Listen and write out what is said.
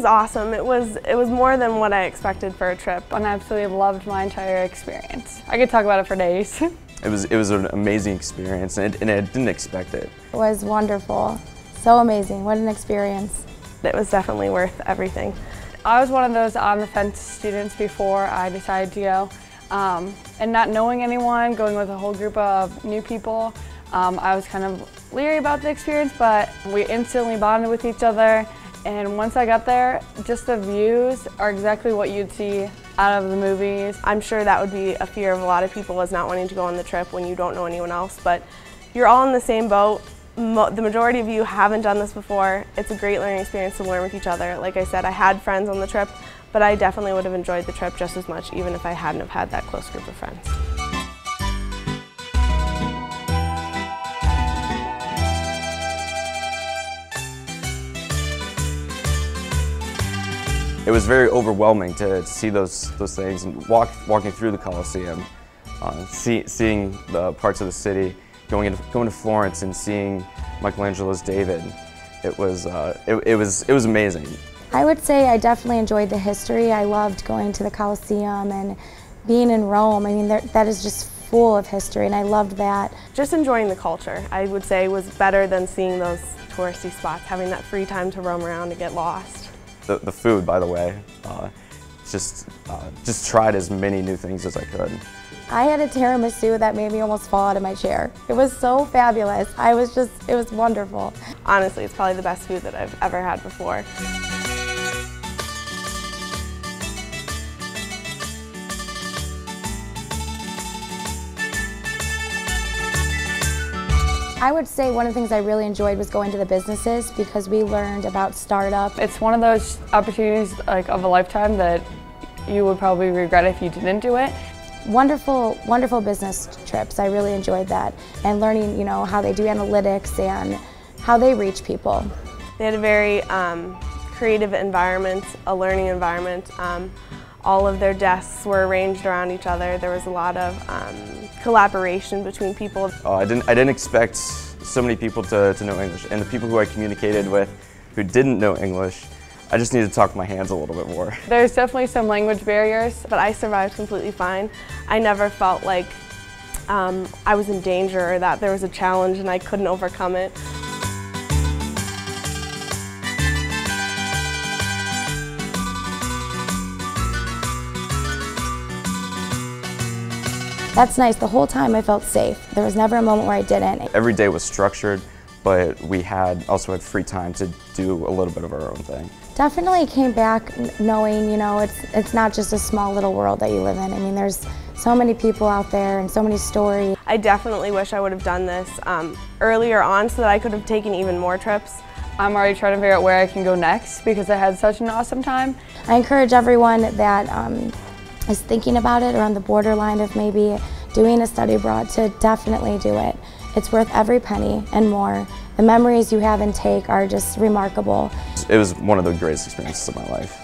was awesome. It was more than what I expected for a trip. And I absolutely loved my entire experience. I could talk about it for days. It was an amazing experience, and I didn't expect it. It was wonderful. So amazing. What an experience. It was definitely worth everything. I was one of those on the fence students before I decided to go. And not knowing anyone, going with a whole group of new people, I was kind of leery about the experience, but we instantly bonded with each other. And once I got there, just the views are exactly what you'd see out of the movies. I'm sure that would be a fear of a lot of people, is not wanting to go on the trip when you don't know anyone else, but you're all in the same boat. The majority of you haven't done this before. It's a great learning experience to learn with each other. Like I said, I had friends on the trip, but I definitely would have enjoyed the trip just as much, even if I hadn't have had that close group of friends. It was very overwhelming to see those things and walking through the Coliseum, seeing the parts of the city, going to Florence and seeing Michelangelo's David. It was amazing. I would say I definitely enjoyed the history. I loved going to the Coliseum and being in Rome. I mean, that is just full of history, and I loved that. Just enjoying the culture, I would say, was better than seeing those touristy spots, having that free time to roam around and get lost. The food, by the way, just tried as many new things as I could. I had a tiramisu that made me almost fall out of my chair. It was so fabulous. It was wonderful. Honestly, it's probably the best food that I've ever had before. I would say one of the things I really enjoyed was going to the businesses, because we learned about startup. It's one of those opportunities of a lifetime that you would probably regret if you didn't do it. Wonderful, wonderful business trips. I really enjoyed that, and learning, how they do analytics and how they reach people. They had a very creative environment, a learning environment. All of their desks were arranged around each other. There was a lot of collaboration between people. I didn't expect so many people to know English, and the people who I communicated with who didn't know English, I just needed to talk with my hands a little bit more. There's definitely some language barriers, but I survived completely fine. I never felt like I was in danger or that there was a challenge and I couldn't overcome it. That's nice. The whole time I felt safe. There was never a moment where I didn't. Every day was structured, but we also had free time to do a little bit of our own thing. Definitely came back knowing, it's not just a small little world that you live in. I mean, there's so many people out there and so many stories. I definitely wish I would have done this earlier on so that I could have taken even more trips. I'm already trying to figure out where I can go next because I had such an awesome time. I encourage everyone that is thinking about it or on the borderline of maybe doing a study abroad to definitely do it. It's worth every penny and more. The memories you have and take are just remarkable. It was one of the greatest experiences of my life.